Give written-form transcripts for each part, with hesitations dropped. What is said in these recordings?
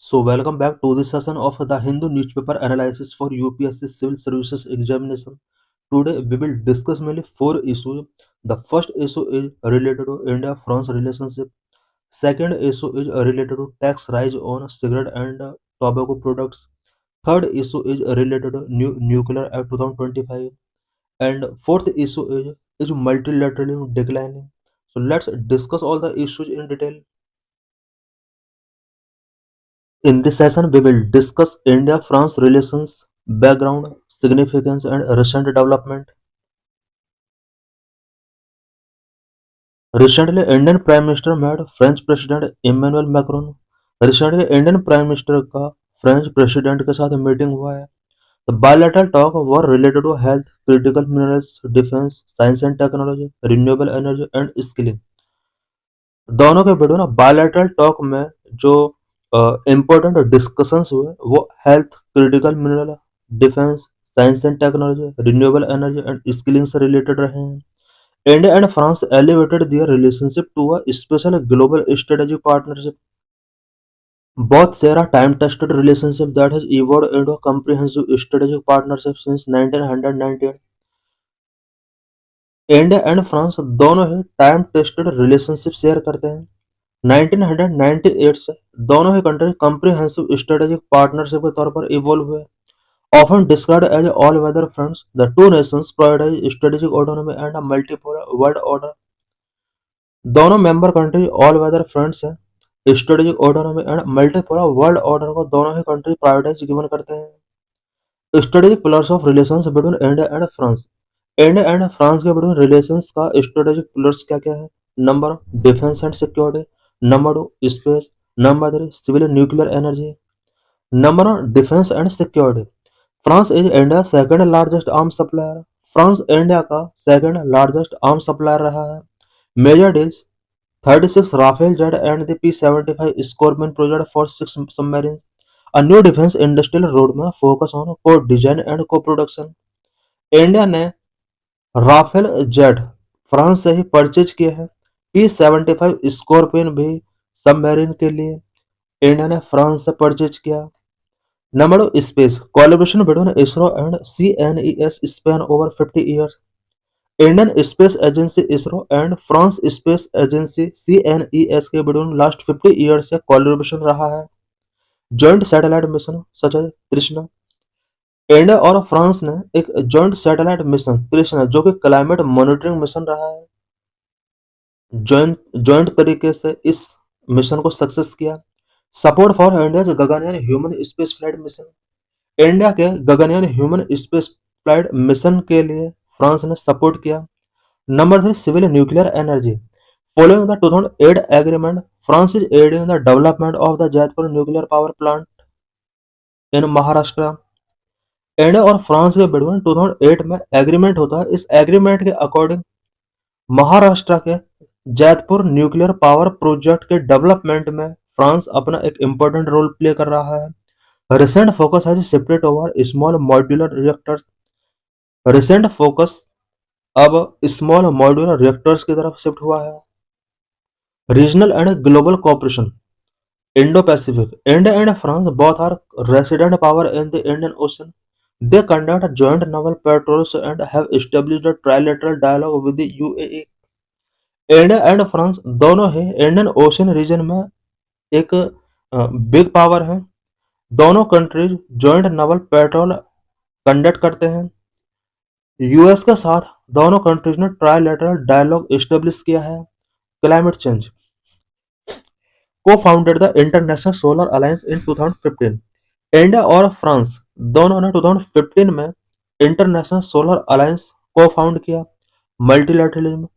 So welcome back to this session of the Hindu newspaper analysis for UPSC Civil Services Examination. Today we will discuss mainly four issues. The first issue is related to India-France relationship. Second issue is related to tax rise on cigarette and tobacco products. Third issue is related to new nuclear act 2025. And fourth issue is multilateralism declining. So let's discuss all the issues in detail. In this session, we will discuss India-France relations, background, significance, and recent development. Recently, Indian Prime Minister met French President Emmanuel Macron. Recently, Indian Prime Minister का French President के साथ meeting हुआ है. The bilateral talk were related to health, critical minerals, defense, science and technology, renewable energy and skilling. दोनों के बीच ना bilateral talk में जो इम्पोर्टेंट डिस्कशंस हुए वो health, critical mineral, defence, science and technology, renewable energy and skilling से related रहे हैं. India and France elevated their relationship to a special global strategic partnership. Both share a time-tested relationship that has evolved into a comprehensive strategic partnership since 1998. India and France दोनों ही time tested relationship share करते हैं. 1998 से दोनों ही country comprehensive strategic partnership के तौर पर evolve हुए. Often described as all-weather friends, the two nations prioritize strategic autonomy and a multipolar world order. दोनों member country all weather friends हैं. Strategic autonomy and multipolar world order को दोनों ही country prioritize given करते हैं. Strategic pillars of relations between India and France. India and France के between relations का strategic pillars क्या क्या है? Number 1 defence and security. Number 2 space. Number 3 civil nuclear energy. Number 1 defence and security. France is India second largest arm supplier. France India का second largest arm supplier रहा है. Major deals 36 Rafale jet and the P-75 scorpion project for 6 submarine. A new defense industrial roadmap focus on co-design and co-production. India ने Rafale jet France से ही purchase किए हैं. P-75 scorpion भी submarine के लिए India ने फ्रांस से purchase किया. Number 2 space. Collaboration between ISRO and CNES span over 50 years. Indian space agency ISRO and France space agency CNES के बिटवीन लास्ट 50 ईयर्स से कोलैबोरेशन रहा है. Joint satellite mission such as Krishna. India और फ्रांस ने एक जॉइंट सैटेलाइट मिशन कृष्णा जो कि climate monitoring mission रहा है, जॉइंट तरीके से इस मिशन को सक्सेस किया. Support for India Gaganyaan human space flight mission. India के Gaganyaan human space flight mission के लिए फ्रांस ने सपोर्ट किया. Number 3 civil nuclear energy. Following the 2008 agreement, France is aiding the development of the Jaipur nuclear power plant in Maharashtra. India और France के बीच 2008 में agreement होता है. इस एग्रीमेंट के अकॉर्डिंग महाराष्ट्र के जैतपुर न्यूक्लियर पावर प्रोजेक्ट के डेवलपमेंट में फ्रांस अपना एक इम्पोर्टेंट रोल प्ले कर रहा है. Recent focus has shifted over small modular reactors. Recent focus अब स्मॉल मॉड्यूलर रिएक्टर्स की तरफ शिफ्ट हुआ है. Regional and global cooperation. Indo-Pacific. India and France both are resident power in the Indian Ocean. They conduct joint naval patrols and have established a trilateral dialogue with the UAE. India and France दोनों ही Indian ocean reason में एक big power है. दोनों countries joint novel petrol conduct करते हैं. US के साथ दोनों कंट्रीज ने ट्राइलेटरल डायलॉग एस्टेब्लिश किया है. Climate change. co-founded the International Solar Alliance in 2015. India और फ्रांस दोनों ने 2015 में इंटरनेशनल सोलर अलायंस को फाउंड किया. Multilateralism.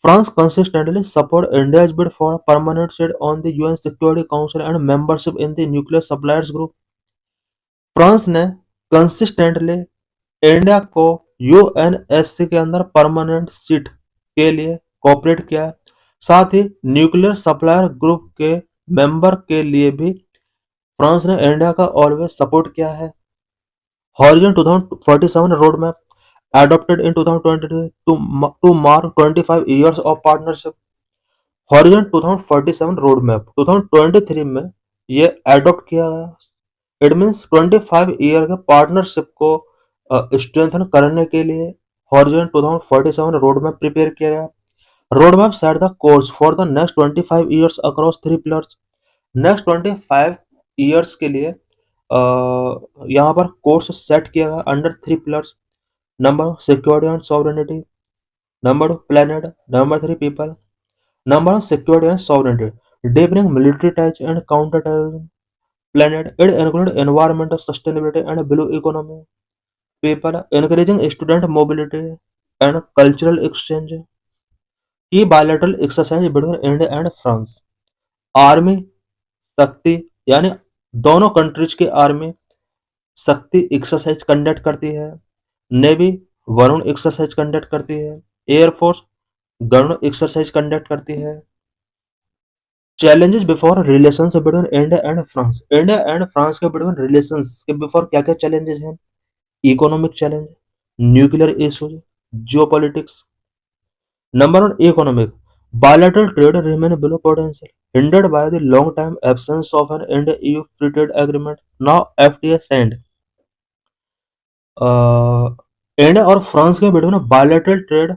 France consistently support India's bid for a permanent seat on the UN Security Council and membership in the nuclear suppliers group. France ने consistently India को UNSC के अंदर permanent seat के लिए cooperate किया. साथ ही न्यूक्लियर सप्लायर ग्रुप के member के लिए भी फ्रांस ने इंडिया का ऑलवेज सपोर्ट किया है. Horizon 2047 road map adopted in 2023 to mark 25 years of partnership. Horizon 2047 road map 2023 में ये एडॉप्ट किया गया। इट मीन्स 25 ईयर के पार्टनरशिप को स्ट्रेंथन करने के लिए हॉरिजॉन 2047 रोड मैप प्रिपेयर किया गया। Road map set the course for the next 25 years across three pillars. Next 25 years के लिए यहाँ पर कोर्स सेट किया गया under three pillars. Number security and sovereignty, number two planet, number three people. Number one security and sovereignty, deepening military ties and counter-terrorism. Planet, it includes environmental sustainability and blue economy. People, encouraging student mobility and cultural exchange. Key bilateral exercise between India and France. Army शक्ति यानी दोनों countries की army शक्ति exercise conduct करती है। Navy Varun exercise conduct करती है। Air force Garuda exercise conduct करती है। Challenges before relations between India and France. India and France के बिटवीन रिलेशंस के बिफोर क्या क्या चैलेंजेस हैं? Economic challenge, nuclear issues, geopolitics. Number one economic, bilateral trade remain below potential, hindered by the long time absence of an India-EU free trade agreement. Now FTA signed. India और France के बीच में bilateral trade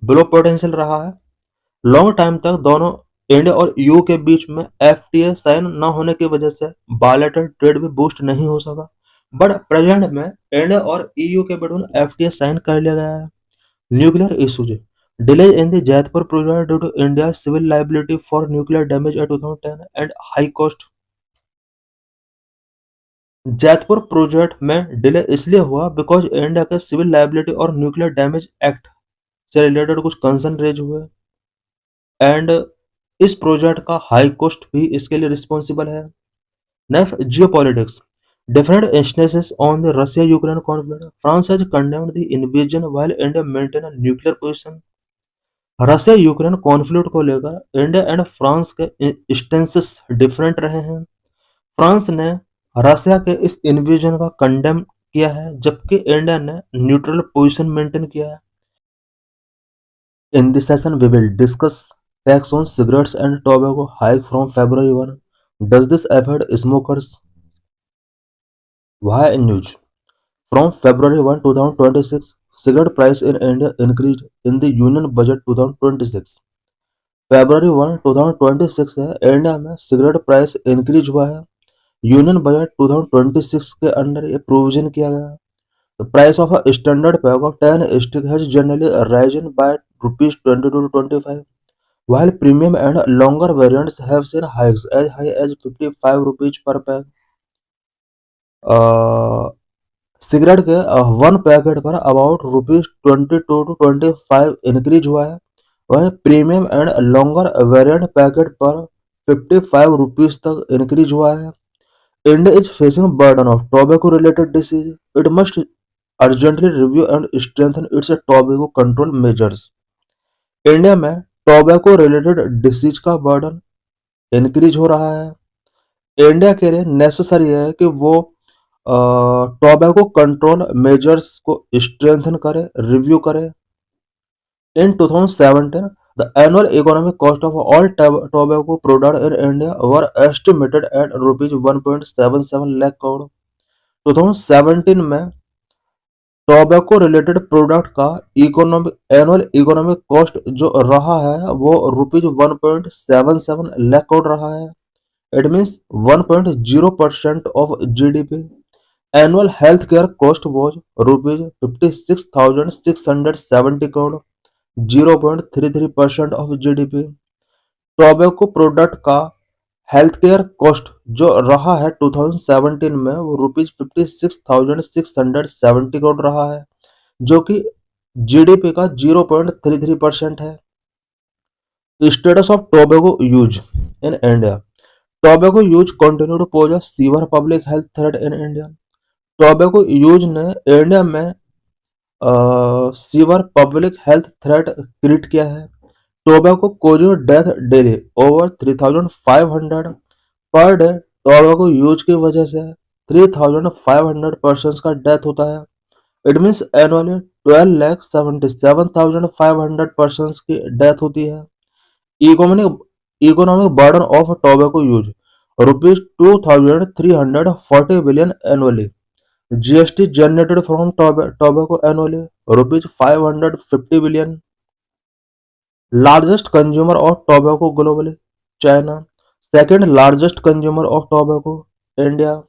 below potential रहा है। Long time तक दोनों India और UAE के बीच में एफटीए साइन न होने की वजह से बायलैटरल ट्रेड भी बूस्ट नहीं हो सका। बट प्रेजेंट में इंडिया और ईयू के बीच में एफटीए साइन कर लिया गया है। Nuclear issues, delay in the Jaitapur project due to India civil liability for nuclear damage at 2010 and high cost. Jaitapur project में डिले इसलिए हुआ बिकॉज इंडिया के सिविल लाइबिलिटी और न्यूक्लियर डैमेज एक्ट से रिलेटेड कुछ कंसर्न रेज हुए एंड इस project का हाई कॉस्ट भी इसके लिए रिस्पॉन्सिबल है। Next geopolitics, different instances on the Russia-Ukraine conflict. France has condemned the invasion while India maintained a nuclear position. Russia Ukraine conflict को लेकर इंडिया एंड फ्रांस के इंस्टेंसेस डिफरेंट रहे हैं। फ्रांस ने रशिया के इस इन्वेजन का कंडेम किया है जबकि इंडिया ने न्यूट्रल पोजीशन मेंटेन किया है। In this session we will discuss tax on cigarettes and tobacco hike from February 1. Does this affect smokers? Why news? From February 1, 2026, cigarette price in India increased in the Union Budget 2026. February 1, 2026 है India में cigarette price increase हुआ है। Union budget 2026 के under ये provision किया गया है। The price of a standard pack of 10 stick has generally risen by rupees 22 to 25, while premium and longer variants have seen hikes as high as 55 rupees per pack. Cigarette के one packet पर about ₹22 to 25 increase हुआ है। वहीं premium and longer variant packet पर ₹55 तक increase हुआ है। India is facing burden of tobacco related disease. It must urgently review and strengthen it's tobacco control measures. India में टोबैको रिलेटेड डिसीज का burden increase हो रहा है। इंडिया के लिए नेसेसरी है कि वो टोबैको कंट्रोल मेजर्स को स्ट्रेंथन करे, रिव्यू करे। In 2017, the annual economic cost of all tobacco products in India were estimated at rupees 1.77 lakh crore. 2017 में टोबैको रिलेटेड प्रोडक्ट का एनुअल इकोनॉमिक कॉस्ट जो रहा है वो रुपीज 1.77 लाख करोड़ रहा है। It means 1.0% of GDP. Annual healthcare cost was rupees 56,670 crore, 0.33% of GDP. Tobacco product का health care cost जो रहा है 2017 में वो रुपीज 56,670 करोड़ रहा है जो कि जीडीपी का 0.33% है। Status of tobacco use in India. Tobacco use continue to pose a severe public health threat in India. Tobacco use ने इंडिया में severe public health threat create किया है। Tobacco causing death daily over 3,500 per day. Tobacco use की वजह से 3,500 person का death होता है। इट मीन्स एनुअली 12,77,500 पर्सन की डेथ होती है। Economic burden of tobacco use. rupees 2,340 billion annually. GST generated from tobacco annually, rupees 550 billion. Largest consumer of tobacco globally, China. Second largest consumer of tobacco, India.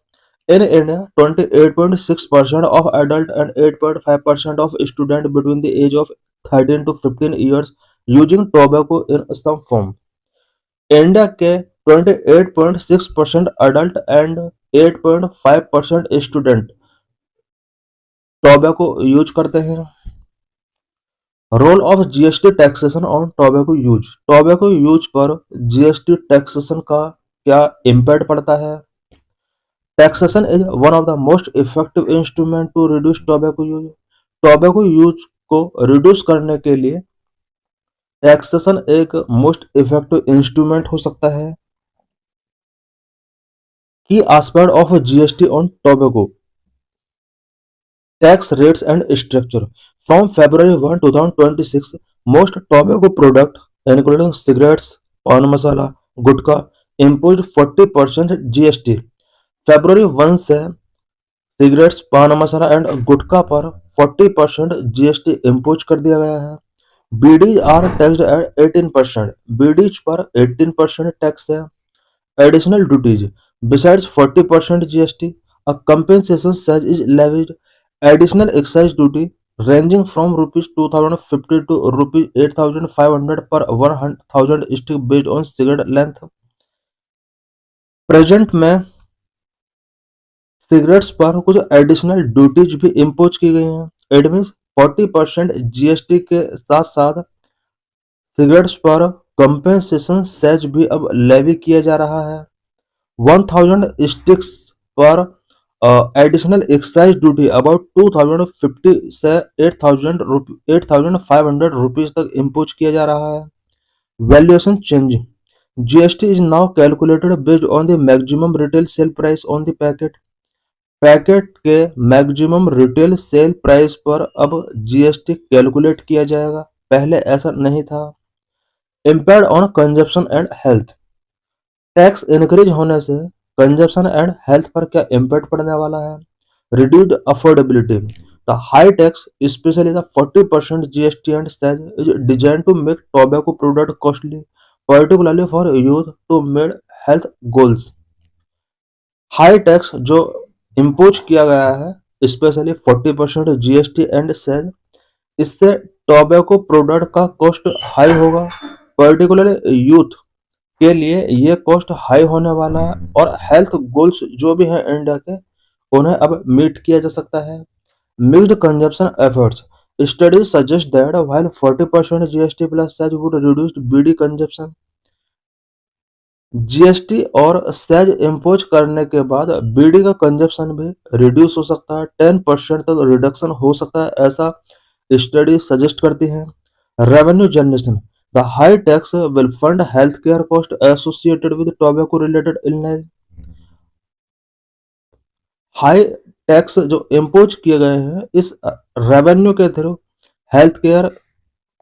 In India, 28.6% of adult and 8.5% of students between the age of 13 to 15 years using tobacco in some form. India के 28.6% adult and 8.5% student tobacco use करते हैं। Role of GST taxation on tobacco use पर GST taxation का क्या impact पड़ता है? Taxation is one of the most effective instrument to reduce tobacco use. Tobacco use को reduce करने के लिए टैक्सेशन एक मोस्ट इफेक्टिव इंस्ट्रूमेंट हो सकता है। की aspect of GST on tobacco, tax rates and structure. From February 1, 2026, most tobacco products, including cigarettes, pan masala, gutkha, imposed 40% GST. February 1 से सिगरेट्स, पान मसाला एंड गुटखा पर 40% जीएसटी इम्पोज कर दिया गया है। Beedis are taxed at 18%। Beedis पर 18% टैक्स है। Additional duties besides 40% GST, a compensation charge is levied. Additional excise duty ranging from rupees 2,050 to rupees 8,500 per 1,000 stick based on cigarette length. Present में cigarettes पर कुछ additional duties भी impose की गई हैं। It means 40% GST के साथ साथ सिगरेट्स पर कंपेंसेशन सेज भी अब लेवी किया जा रहा है। 1,000 स्टिक्स पर एडिशनल एक्साइज ड्यूटी अबाउट 2,050 से 8,500 रुपीज तक इम्पोज किया जा रहा है। Valuation change, GST is now calculated based on the maximum retail sale price on the packet. Packet के मैक्सिमम रिटेल सेल प्राइस पर अब जीएसटी कैलकुलेट किया जाएगा, पहले ऐसा नहीं था। Impact on consumption and health, tax increase होने से कंजप्शन एंड हेल्थ पर क्या इम्पैक्ट पड़ने वाला है? Reduced affordability, the high tax specially the 40% GST and cess is design to make tobacco product costly, particularly for youth to made health goals. High tax जो impose किया गया है specially 40% GST and cess, इससे tobacco product का cost high होगा, particularly youth के लिए ये कॉस्ट हाई होने वाला है और हेल्थ गोल्स जो भी हैं इंडिया के उन्हें अब मीट किया जा सकता है। Mixed consumption efforts, studies suggest that while 40% GST plus cess would reduce beedi consumption. GST और सेज इम्पोज करने के बाद बीडी का कंजप्शन भी रिड्यूस हो सकता है, 10% तक रिडक्शन हो सकता है, ऐसा स्टडी सजेस्ट करती है। Revenue generation, the high tax will fund health care cost associated with tobacco related illness. High tax जो इम्पोज किए गए हैं इस रेवेन्यू के थ्रू हेल्थ केयर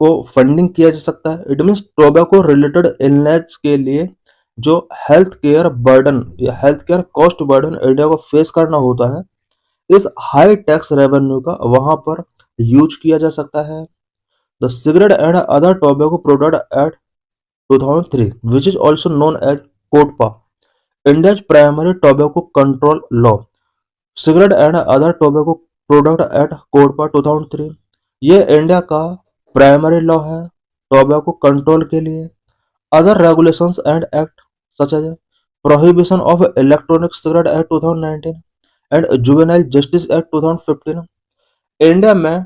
को फंडिंग किया जा सकता है। It means tobacco related illness के लिए जो हेल्थ केयर बर्डन या health care cost burden India को फेस करना होता है, इस हाई टैक्स रेवेन्यू का वहां पर यूज किया जा सकता है। The cigarette and other tobacco product act 2003, which is also known as COTPA, India's primary tobacco control law. Cigarette and other tobacco product act COTPA 2003, ये इंडिया का प्राइमरी लॉ है टोबैको कंट्रोल के लिए। Other regulations and act such as prohibition of electronic cigarette act 2019 and juvenile justice act 2015। India में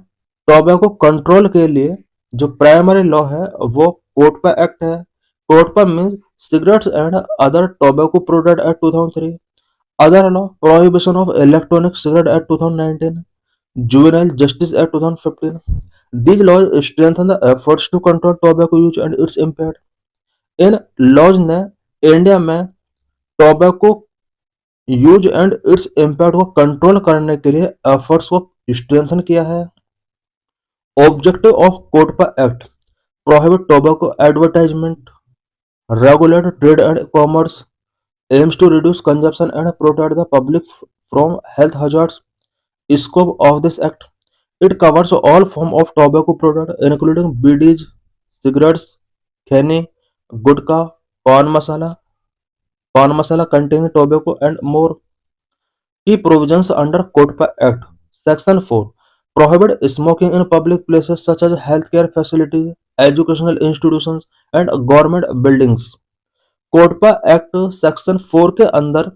tobacco control के लिए जो primary law है वो कोटपा एक्ट है। COTPA means cigarettes and other tobacco product act 2003, other law prohibition of electronic cigarette act 2019, juvenile justice act 2015। These laws strengthen the efforts to control tobacco use and its impact. इन laws ने India में tobacco use and its impact को control करने के लिए efforts को strengthen किया है। Objective of COTPA act, prohibit tobacco advertisement, regulate trade and commerce, aims to reduce consumption and protect the public from health hazards. Scope of this act: it covers all forms of tobacco products, including BDs, cigarettes, kheni, gutka, pan masala containing tobacco, and more. Key provisions under CODPA Act: Section 4 prohibit smoking in public places such as healthcare facilities, educational institutions, and government buildings. COTPA act section 4 के अंदर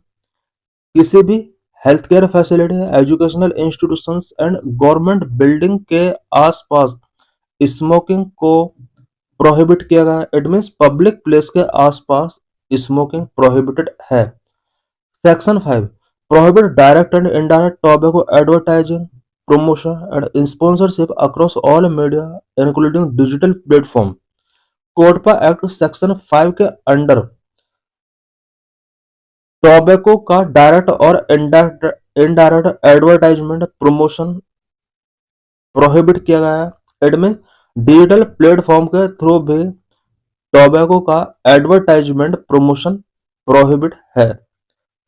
किसी भी health care facility, educational institutions and government building के आसपास smoking को prohibit किया गया है। इट मीन्स पब्लिक प्लेस के आसपास स्मोकिंग प्रोहिबिटेड है। Section 5 prohibit direct and indirect tobacco advertising, promotion and sponsorship across all media including digital platform. COTPA act section 5 के अंडर टोबैको का डायरेक्ट और इनडायरेक्ट एडवर्टाइजमेंट प्रमोशन प्रोहिबिट किया गया है। It mean digital platform के through भी tobacco का advertisement promotion prohibit है।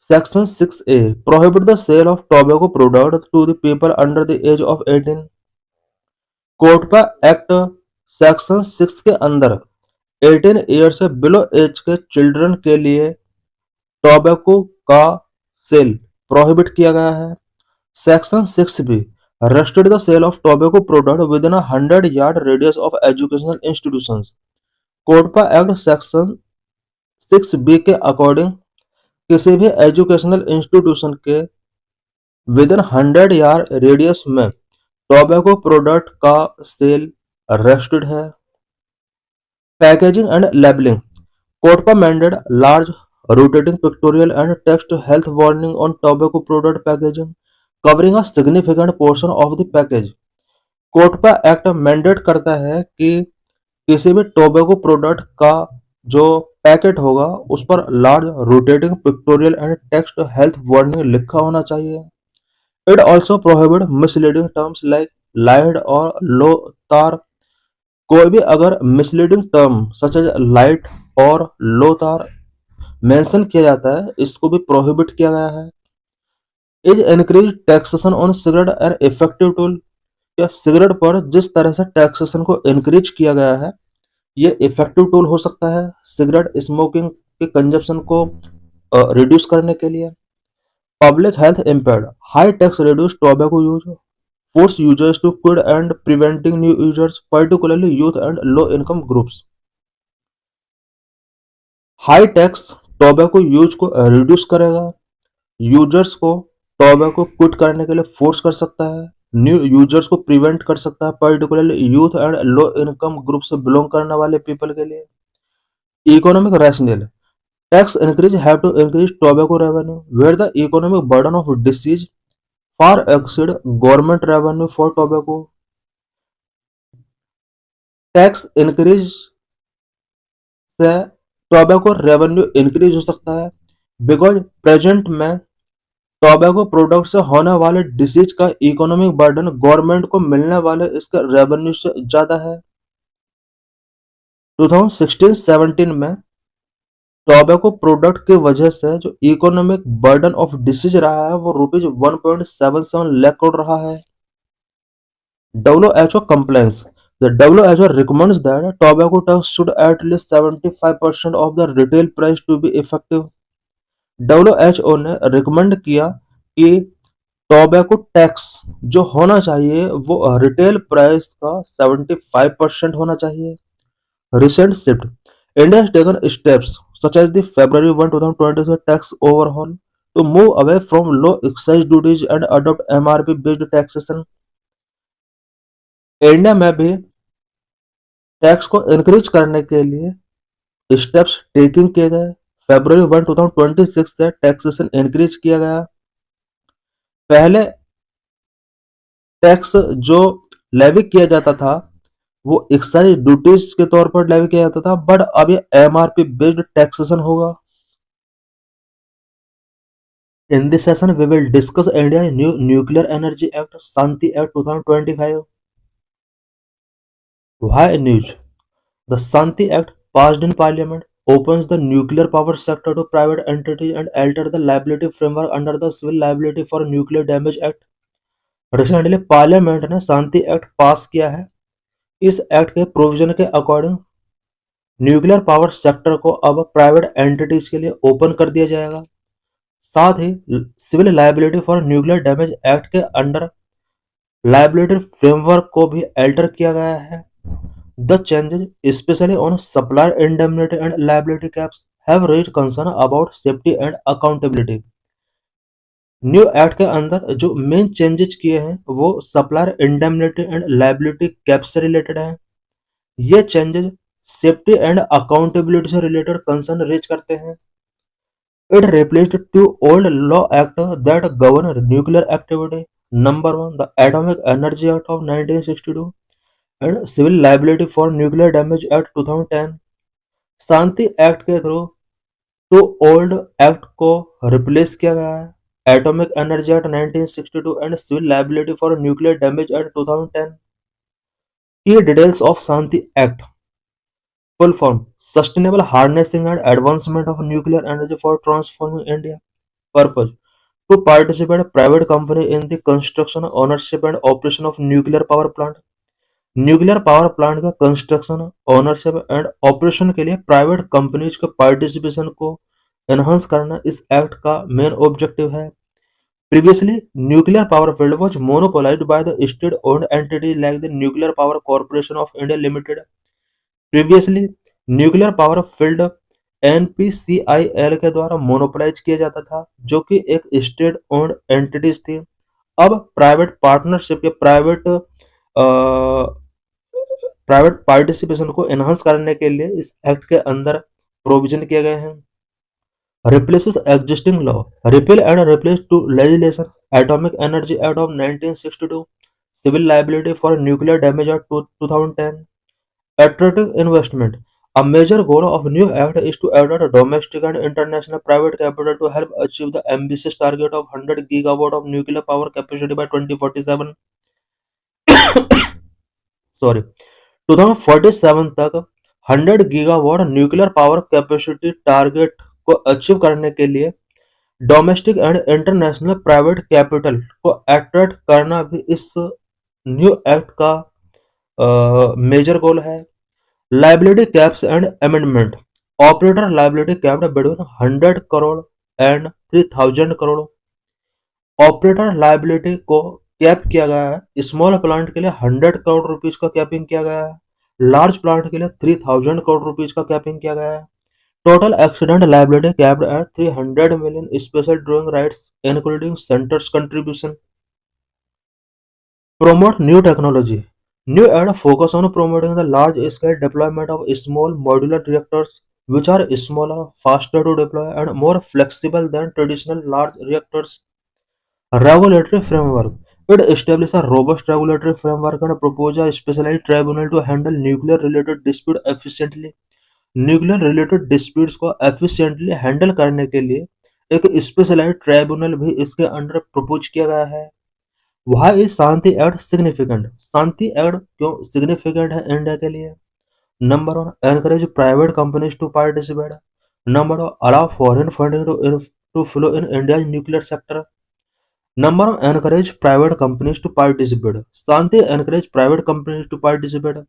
Section 6A prohibit the sale of tobacco product to the people under the age of 18। COTPA act section 6 के अंदर 18 year से बिलो एज के चिल्ड्रन के लिए टोबैको का सेल प्रोहिबिट किया गया है। Section 6B restrict the sale of tobacco product within a 100-yard radius of educational institutions। COTPA act section 6B के अकॉर्डिंग किसी भी एजुकेशनल इंस्टीट्यूशन के विद इन 100 यार्ड रेडियस में टोबैको प्रोडक्ट का सेल रेस्ट्रिक्टेड है। Packaging and labelling COTPA mandated large rotating pictorial and text health warning on tobacco product packaging covering a significant portion of the package। COTPA act mandate करता है कि किसी भी tobacco product का जो packet होगा उस पर large rotating pictorial and text health warning लिखा होना चाहिए। It also prohibit misleading terms like light और लो तार। कोई भी अगर misleading term such as light और लो तार मेंशन किया जाता है इसको भी प्रोहिबिट किया गया है। Is increase taxation on cigarette and effective tool. या सिगरेट पर जिस तरह से टैक्सेशन को इंक्रीज किया गया है ये इफेक्टिव टूल हो सकता है सिगरेट स्मोकिंग के कंजप्शन को रिड्यूस करने के लिए। Public health impaired high tax reduce tobacco use force users to quit and preventing new users particularly youth and low income groups. High tax tobacco use को reduce करेगा, users को tobacco quit करने के लिए force कर सकता है, new users को प्रिवेंट कर सकता है particularly youth and low income group से बिलोंग करने वाले पीपल के लिए। Economic rational tax increase have to increase tobacco revenue where the economic burden of disease far exceed government revenue for tobacco. Tax increase से tobacco revenue increase हो सकता है because present में टोबैको प्रोडक्ट से होने वाले डिसीज का economic burden government को मिलने वाले इसके रेवेन्यू से ज्यादा है। 2016-17 में टोबैको प्रोडक्ट की वजह से जो इकोनॉमिक बर्डन ऑफ डिसीज रहा है वो ₹1.77 लाख करोड़ रहा है। WHO complains the WHO recommends that tobacco tax should at least 75% of the retail price to be effective। WHO ने रिकमेंड किया कि टोबैको टैक्स जो होना चाहिए वो रिटेल प्राइस का 75% होना चाहिए। Recent shift India has taken steps such as the February 1, 2020 tax overhaul to move away from low excise duties and adopt MRP based taxation। India में भी टैक्स को इंक्रीज करने के लिए स्टेप्स टेकिंग किए गए। February 1, 2026 से टैक्सेशन इंक्रीज किया गया। पहले टैक्स जो लेवी किया जाता था वो एक्साइज ड्यूटीज के तौर पर लेवी किया जाता था बट अब ये एमआरपी बेस्ड टैक्सेशन होगा। In this session we will discuss India new nuclear energy act Shanti act 2025। Why news? The Shanti Act passed in Parliament opens the nuclear power sector to private entities and alter the liability framework under the Civil Liability for Nuclear Damage Act. Recently parliament ने शांति act पास किया है। इस act के provision के according nuclear power sector को अब private entities के लिए ओपन कर दिया जाएगा। साथ ही civil liability for nuclear damage act के अंडर लाइबिलिटी फ्रेमवर्क को भी अल्टर किया गया है। The changes specially on supplier indemnity and liability caps have raised concern about safety and accountability. New act के अंदर जो मेन चेंजेस किए हैं वो supplier indemnity and liability cap से रिलेटेड है। ये चेंजेस सेफ्टी एंड अकाउंटेबिलिटी से रिलेटेड कंसर्न रेज करते हैं। It replaced two old law acts that govern nuclear activity. Number one, the Atomic Energy Act of 1962 and Civil Liability for Nuclear Damage Act 2010. Shanti act के through two old act को replace किया गया है, atomic energy act 1962 and civil liability for nuclear damage act 2010. की details of Shanti act. Full form sustainable harnessing and advancement of nuclear energy for transforming India. Purpose to participate private company in the construction, ownership and operation of nuclear power plant. Nuclear power plant का construction, ownership and operation के लिए private companies के participation को enhance करना इस act का main objective है. Previously nuclear power field was monopolised by the state owned entity like the nuclear power corporation of India limited. Previously nuclear power field NPCIL के द्वारा monopolise किया जाता था, जो कि एक स्टेट ओन्ड एंटिटीज थी. अब प्राइवेट पार्टनरशिप या प्राइवेट पार्टिसिपेशन को एनहांस करने के लिए इस एक्ट के अंदर प्रोविजन किए गए हैं. Replaces existing law. Repeal and replace two legislation. Atomic energy act of 1962, civil liability for nuclear damage act 2010. Attracting investment. A major goal of new act is to attract domestic and international private capital to help achieve the ambitious target of 100 gigawatt of nuclear power capacity by 2047. Sorry 2047 तक 100 gigawatt nuclear power capacity target को achieve करने के लिए domestic and international private capital को attract करना भी इस new act का मेजर गोल है. Liability caps and amendment. Operator liability capped between 100 crore and 3000 crore. Operator liability को कैप किया गया है. स्मॉल प्लांट के लिए 100 करोड़ रुपीज का कैपिंग किया गया है. लार्ज प्लांट के लिए 3000 करोड़ रुपीज का कैपिंग किया गया है. Total accident liability capped at 300 million special drawing rights including centres contribution. Promote new technology. New Act focus on promoting the large-scale deployment of small modular reactors, which are smaller, faster to deploy, and more flexible than traditional large reactors. Regulatory framework. It establishes a robust regulatory framework and proposes a specialized tribunal to handle nuclear-related dispute efficiently. न्यूक्लियर-related disputes को efficiently handle करने के लिए एक specialized tribunal भी इसके under propose किया गया है. Why is Shanti Act significant? Shanti Act क्यों सिग्निफिकेंट है इंडिया के लिए? Number one, encourage private companies to participate. Number two, allow foreign funding to flow in India nuclear sector. Number one, encourage private companies to participate. Shanti encourage private companies to participate.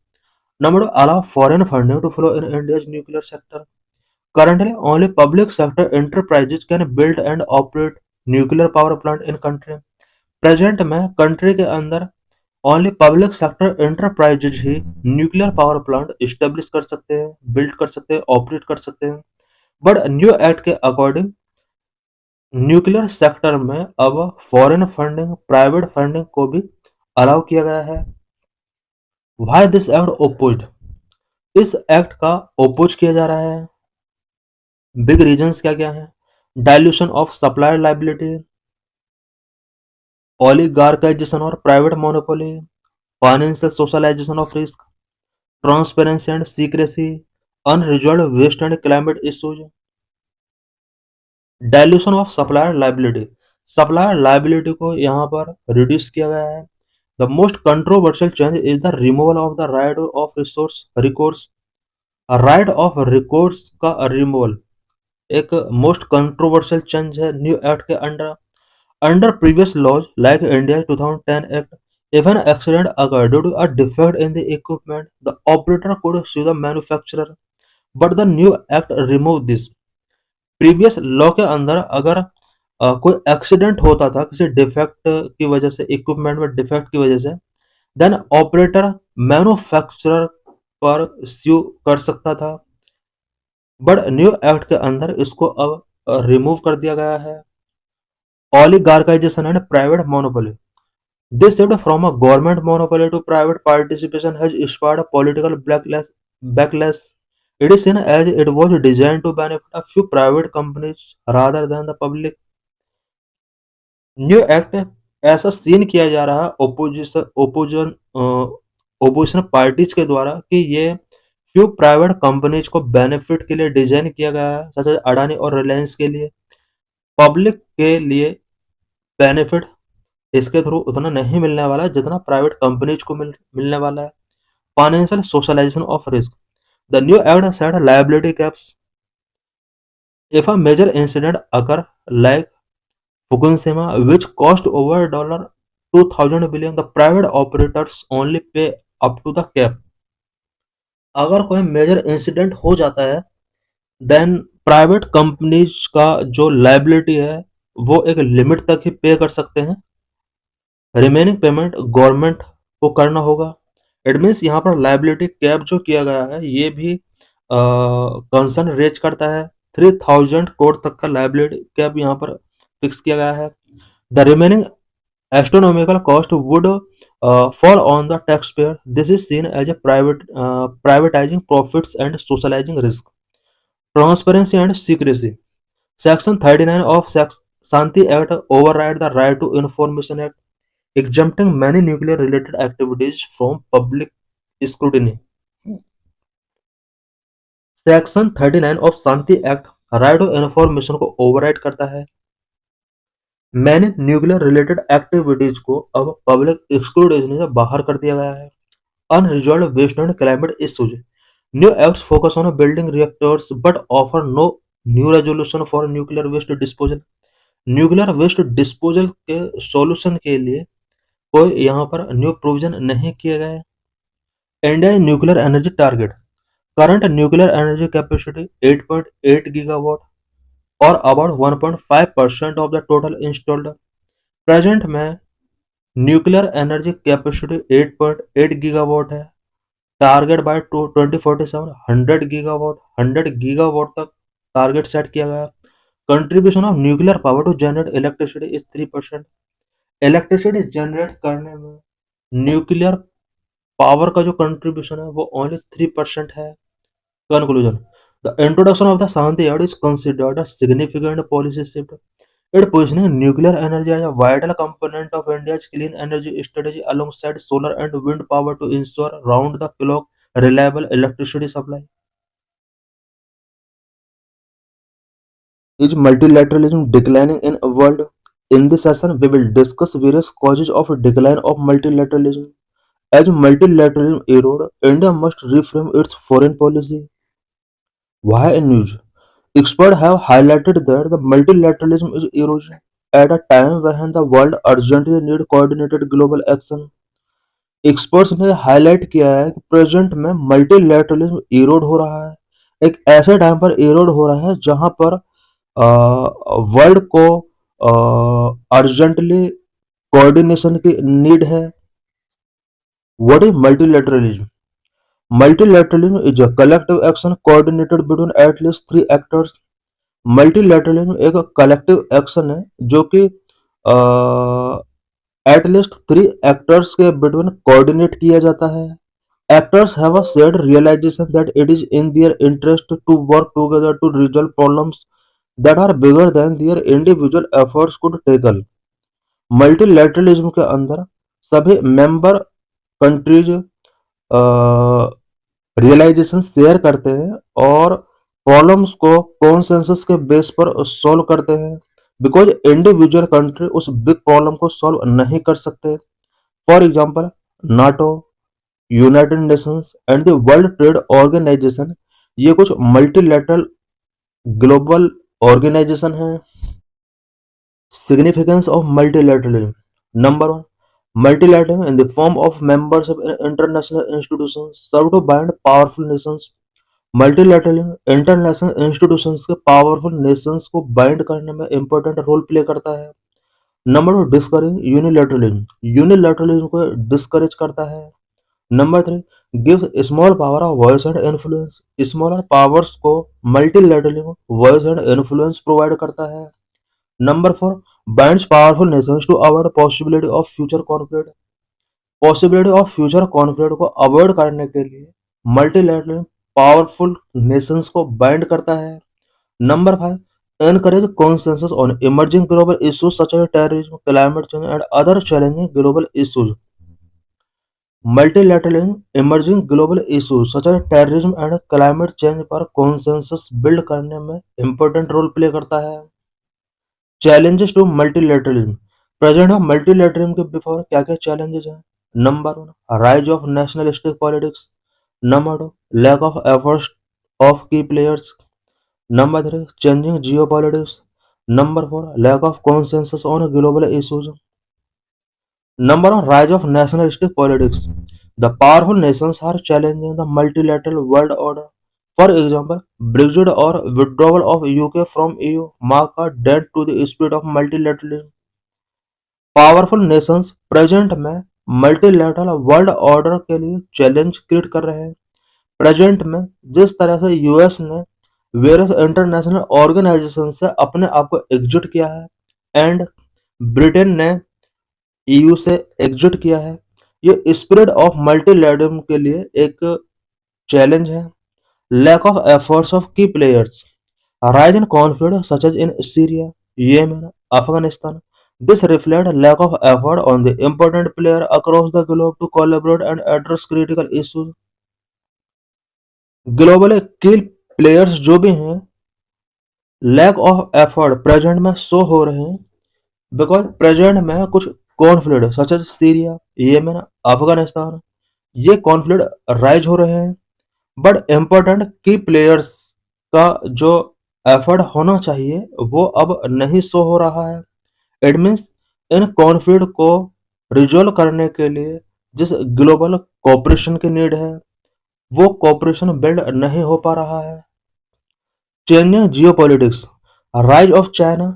Number two, allow foreign funding to flow in India nuclear sector. Currently, only public sector enterprises can build and operate nuclear power plant in country. Present में country के अंदर only public sector enterprises ही nuclear power plant establish कर सकते हैं, build कर सकते हैं, operate कर सकते हैं. बट न्यू एक्ट के अकॉर्डिंग न्यूक्लियर सेक्टर में अब फॉरेन फंडिंग, प्राइवेट फंडिंग को भी अलाउ किया गया है. Why this act opposed? इस एक्ट का ओपोज किया जा रहा है. बिग रीजंस क्या क्या है? Dilution of supplier liability, oligarchization or private monopoly, financial socialization of risk, transparency and secrecy, unresolved waste and climate issues. Dilution of supplier liability. Supplier liability को यहाँ पर reduce किया गया है. The most controversial change is the removal of the right of recourse right of recourse का removal एक most controversial change है new act के under. Under previous laws like India 2010 act, if an accident occurred due to a defect in the equipment, the operator could sue the manufacturer. But the new act removed this. Previous law के अंदर अगर कोई accident होता था किसी defect की वजह से, इक्विपमेंट में डिफेक्ट की वजह से, देन ऑपरेटर मैन्युफैक्चरर पर स्यू कर सकता था। बट न्यू एक्ट के अंदर इसको अब रिमूव कर दिया गया है। Oligarchization and private monopoly. This shift from a government monopoly to private participation has inspired a political backlash. It is seen as it was designed to benefit a few private companies rather than the public. New act ऐसा scene किया जा रहा है opposition parties के द्वारा कि ये few private companies को बेनिफिट के लिए डिजाइन किया गया है, सच अडानी और रिलायंस के लिए। पब्लिक के लिए बेनिफिट इसके थ्रू उतना नहीं मिलने वाला है जितना प्राइवेट कंपनीज को मिलने वाला है। Financial socialization of risk. The new act set liability caps. If a major incident occur like Fukushima, which cost over $2,000 billion, the private operators only pay up to the cap. अगर कोई major incident हो जाता है then private companies का जो liability है वो एक लिमिट तक ही पे कर सकते हैं, रिमेनिंग पेमेंट गवर्नमेंट को करना होगा। इट मीन्स यहाँ पर लाइबिलिटी कैप जो किया गया है ये भी कंसर्न रेज करता है। 3000 करोड़ तक का लाइबिलिटी कैप यहाँ पर फिक्स किया गया है। The remaining astronomical cost would fall on the taxpayer. This is seen as a privatizing profits and socializing risk. Transparency and secrecy. Section 39 of Shanti Act override the Right to Information Act, exempting many nuclear-related activities from public scrutiny. Section 39 of Shanti Act right to information को override करता है। मैंने nuclear related activities को अब public एक्सक्लूडेशन से बाहर कर दिया गया है। Unresolved waste and climate issues. New acts focus on building reactors but offer no new resolution for nuclear waste disposal. Nuclear waste disposal के सॉल्यूशन के लिए कोई यहाँ पर न्यू प्रोविजन नहीं किए गए। India nuclear energy target. Current nuclear energy capacity 8.8 gigawatt और about 1.5% of the total installed. Present में न्यूक्लियर एनर्जी कैपेसिटी 8.8 गीगावाट है। टारगेट बाय 2047 100 गीगावाट, 100 गीगावाट तक टारगेट सेट किया गया। Contribution of nuclear power to generate electricity is 3%। Electricity generate करने में nuclear power का जो कंट्रीब्यूशन है वो ओनली 3% है। Conclusion. The introduction of the Shanti act is considered a significant policy shift. It positioning nuclear energy as a vital component of India's clean energy strategy alongside solar and wind power to ensure round-the-clock reliable electricity supply. Is multilateralism declining in the world? In this session, we will discuss various causes of decline of multilateralism. As multilateralism erodes, India must reframe its foreign policy. Why in news? Experts have highlighted that the multilateralism is erosion at a time when the world urgently needs coordinated global action. Experts ने highlight किया है कि present में multilateralism Erode हो रहा है, एक ऐसे टाइम पर इरोड हो रहा है जहां पर वर्ल्ड को अर्जेंटली कोऑर्डिनेशन की नीड है। What is multilateralism? Multilateralism is a collective action coordinated between at least 3 actors. Multilateralism एक कलेक्टिव एक्शन है जो कि एट लीस्ट 3 एक्टर्स के बिटवीन कोऑर्डिनेट किया जाता है। Actors have a shared realization that it is in their interest to work together to resolve problems that are bigger than their individual efforts could tackle. Multilateralism के अंदर सभी member countries realisation share करते हैं और problems को consensus के base पर solve करते हैं, बिकॉज इंडिविजुअल कंट्री उस बिग प्रॉब्लम को सॉल्व नहीं कर सकते। For example NATO, United Nations and the World Trade Organization ये कुछ मल्टीलैटरल ग्लोबल ऑर्गेनाइजेशन है। Significance of multilateralism. Number one, multilateralism in the form of membership in international institutions serve to bind powerful nations. Multilateralism international institutions के powerful nations को bind करने में important role play करता है। Number two, discourage unilateralism, unilateralism को discourage करता है। Number three, gives small power of voice and influence, smaller powers को multilateralism voice and influence provide करता है। Number four, binds powerful nations to avoid possibility of future conflict, possibility of future conflict को avoid करने के लिए multilateral powerful nations को bind करता है। Number five, encourage consensus on emerging global issues such as terrorism, climate change and other challenging global issues. Multilateralism emerging global issues such as terrorism and climate change पर consensus build करने में important role play करता है। Challenges to multilateralism, present है multilateralism के before क्या क्या challenges हैं। Number one, rise of nationalistic politics. Number two, lack of efforts of key players. Number three, changing Jio politics. Number four, lack of consensus on global issues. Number one, rise of nationalistic politics, the powerful nations are challenging the multilateral world order. For example, Brexit or withdrawal of UK from EU mark a dent to the spirit of multilateralism. Powerful Nations present में multilateral world order के लिए challenge create कर रहे हैं। Present में जिस तरह से यूएस ने वेरियस इंटरनेशनल ऑर्गेनाइजेशन से अपने आप को एग्जिट किया है एंड ब्रिटेन ने ईयू से एग्जिट किया है, ये स्पिरिट ऑफ मल्टीलैटरलिज्म के लिए एक चैलेंज है। Lack of efforts of key players. A rise in conflict such as in Syria, Yemen, Afghanistan. This reflects lack of effort on the important players across the globe to collaborate and address critical issues. Global key players जो भी हैं lack of effort present में show हो रहे हैं because present में कुछ conflict such as Syria, Yemen, Afghanistan, ये कॉन्फ्लिक्ट राइज हो रहे हैं। बट इम्पोर्टेंट की प्लेयर्स का जो एफर्ट होना चाहिए वो अब नहीं शो हो रहा है। इट मीन्स इन कॉन्फ्लिक्ट को रिजोल्व करने के लिए जिस ग्लोबल कोऑपरेशन की नीड है वो कोऑपरेशन बिल्ड नहीं हो पा रहा है। Changing geopolitics, rise of China,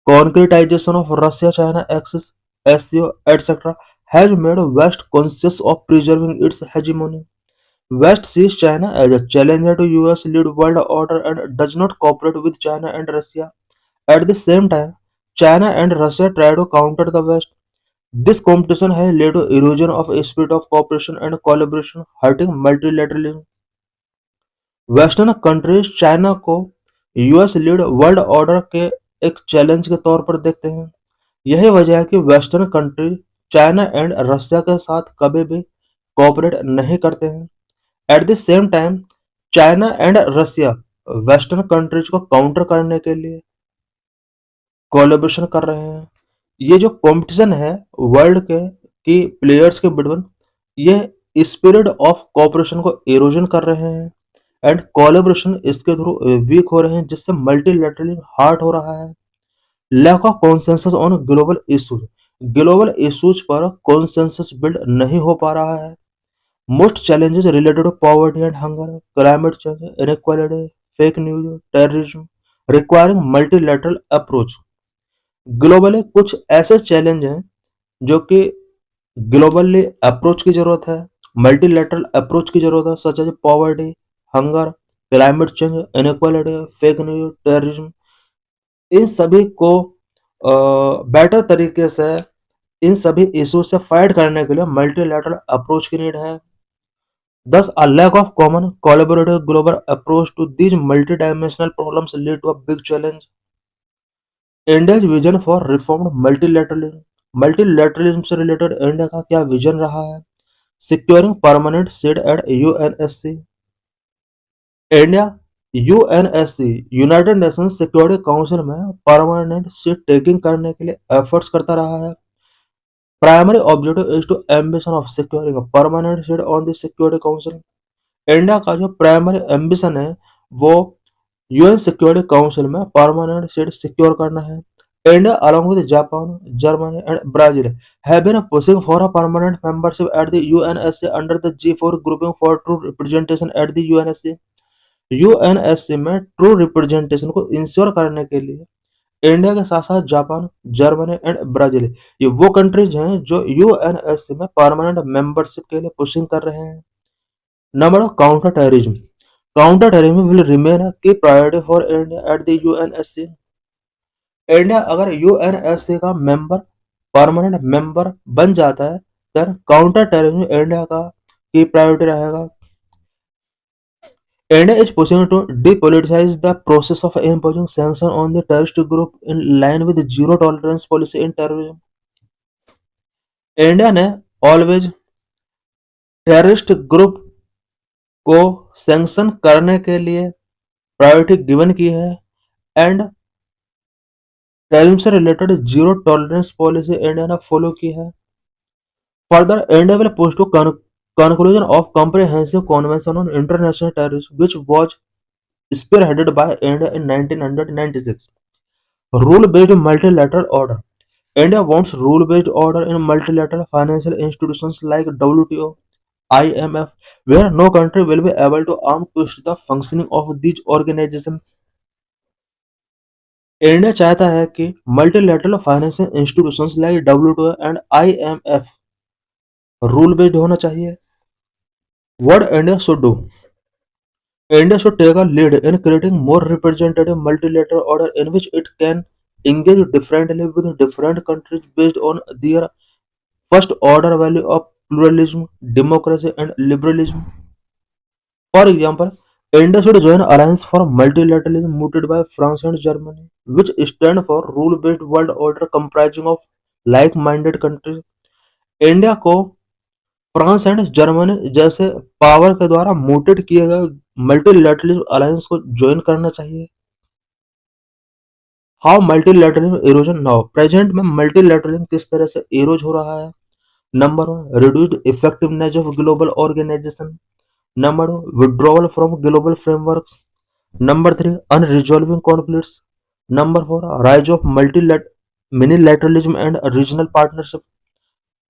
concretization of Russia-China axis, SCO, etc. has made West conscious of preserving its hegemony. West sees China as a challenger to US-led world order and does not cooperate with China and Russia. At the same time, China and Russia try to counter the West. This competition has led to erosion of a spirit of cooperation and collaboration, hurting multilateralism. Western countries China को US lead world order के एक challenge के तौर पर देखते हैं। यही वजह है कि western country China and Russia के साथ कभी भी कोऑपरेट नहीं करते हैं। At the same time China and Russia western countries को काउंटर करने के लिए कोलैबोरेशन कर रहे हैं। ये जो कॉम्पिटिशन है वर्ल्ड के की प्लेयर्स के बिटवीन, ये स्पिरिट ऑफ कोऑपरेशन को इरोजन कर रहे हैं एंड कोलैबोरेशन इसके थ्रू वीक हो रहे हैं जिससे मल्टीलैटरलिज्म हार्ड हो रहा है। Lack of consensus on global issues, global issues पर कॉन्सेंसस बिल्ड नहीं हो पा रहा है। Most challenges related to poverty and hunger, climate change, inequality, fake news, terrorism requiring multilateral approach. Globally कुछ ऐसे चैलेंज हैं जो कि ग्लोबली अप्रोच की जरूरत है, मल्टीलैटरल अप्रोच की जरूरत है, such as poverty, hunger, climate change, inequality, fake news, terrorism. इन सभी को बेटर तरीके से इन सभी इशू से फाइट करने के लिए मल्टीलैटरल अप्रोच की नीड है। Thus, a lack of common collaborative global approach to these multidimensional problems lead to a big challenge. India's vision for reformed multilateralism, multilateralism से रिलेटेड इंडिया का क्या विजन रहा है। Securing permanent seat at UNSC, India UNSC United Nations Security Council में permanent seat taking करने के लिए efforts करता रहा है। Primary objective is to ambition of securing permanent seat on the Security Council. India का जो प्राइमरी एम्बिशन है वो यूएन सिक्योरिटी काउंसिल में परमानेंट सीट सिक्योर करना है। India along with Japan, Germany and Brazil have been pushing for a permanent membership at the UNSC under the G4 grouping for true representation at the UNSC। UNSC में true representation को ensure करने के लिए India के साथ साथ Japan, Germany and Brazil ये वो कंट्रीज हैं जो यूएनएससी में परमानेंट मेंबरशिप के लिए पुशिंग कर रहे हैं। Number of counter terrorism. Counter terrorism will remain a key priority for India at the UNSC. India अगर यूएनएससी का मेंबर परमानेंट मेंबर बन जाता है देन काउंटर टेररिज्म इंडिया का की प्रायोरिटी रहेगा। India is pushing to depoliticize the process of imposing sanctions on the terrorist group in line with the zero tolerance policy in terrorism। India ने always terrorist group को sanction करने के लिए priority given की है and terrorism से related zero tolerance policy India ने follow की है। Further India will push to conclusion of comprehensive convention on international terrorism which was spearheaded by India in 1996। Rule-based multilateral order। India wants rule-based order in multilateral financial institutions like WTO, IMF, where no country will be able to arm twist the functioning of these organizations। India चाहता है कि multilateral financial institutions like WTO and IMF rule based होना चाहिए। What India should do? India should take a lead in creating more representative multilateral order in which it can engage differently with different countries based on their first order value of pluralism, democracy and liberalism। For example, India should join alliance for multilateralism mooted by France and Germany, which stand for rule-based world order comprising of like-minded countries। India को France and Germany जैसे power के द्वारा mooted किए गए multilateralism alliance को join करना चाहिए। How multilateralism erosion now. Present में मल्टीलैटरलिज्म किस तरह से इरोज हो रहा है। Number one, reduced effectiveness of global organization. Number two, withdrawal from global frameworks. Number three, unresolving conflicts. Number four, rise of minilateralism and regional partnership.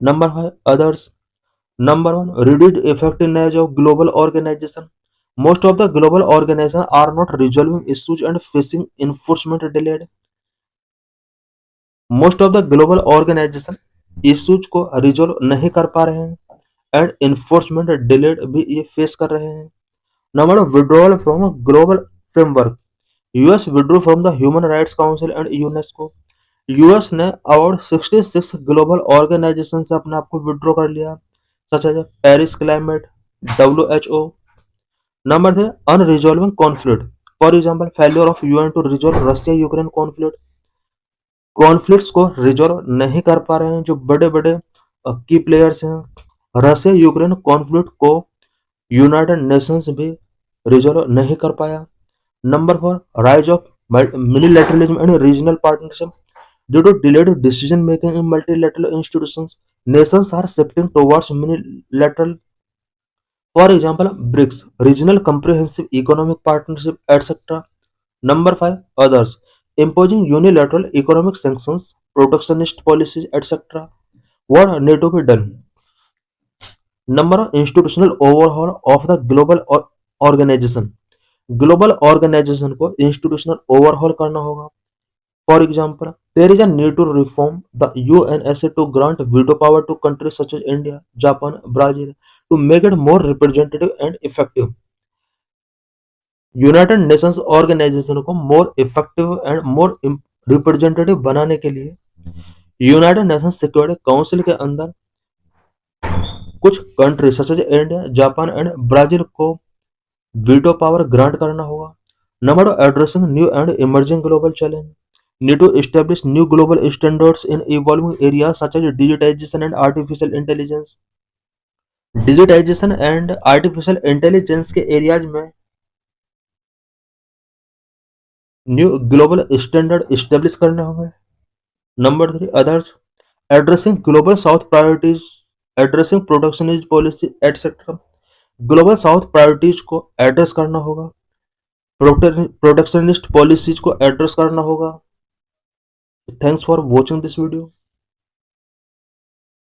Number five, others. Number one, reduced effectiveness of global organization. Most of the global organizations are not resolving issues and facing enforcement delayed। Most of the global organization issues को resolve नहीं कर पा रहे हैं and enforcement delayed भी ये face कर रहे हैं। Number one, withdrawal from a global framework। US withdrew from the Human Rights Council and UNESCO। US ने अबाउट 66 ग्लोबल ऑर्गेनाइजेशन से अपने आप को विड्रॉ कर लिया such as Paris climate, WHO। Number three, unresolving conflict. For example, failure of UN to resolve Russia Ukraine conflict. Conflicts को resolve नहीं कर पा रहे हैं जो बड़े बड़े की प्लेयर्स हैं। रशिया यूक्रेन कॉन्फ्लिक्ट को यूनाइटेड नेशंस भी रिजॉल्व नहीं कर पाया। Number four, rise of minilateralism and regional partnership. Due to delayed decision making in multilateral institutions, nations are shifting towards unilateral, for example, BRICS, regional comprehensive economic partnership, etc. Number five, others, imposing unilateral economic sanctions, protectionist policies, etc. What need to be done? Number one, institutional overhaul of the global organization। Global organization को institutional overhaul करना होगा। For example, there is a need to reform the UNSC to grant veto power to countries such as India, Japan, Brazil to make it more representative and effective। United Nations organization को more effective and more representative बनाने के लिए United Nations Security council के अंदर कुछ country such as India, Japan and Brazil को veto power grant करना होगा। Number two, addressing new and emerging global challenge. Need to establish new global standards in evolving areas such as digitization and artificial intelligence। Digitization and artificial intelligence के areas में new global standard establish करने होंगे। Number three, others, addressing global south priorities, addressing protectionist policy etcetera. Global south priorities को address करना होगा, protectionist policies को address करना होगा। Thanks for watching this video.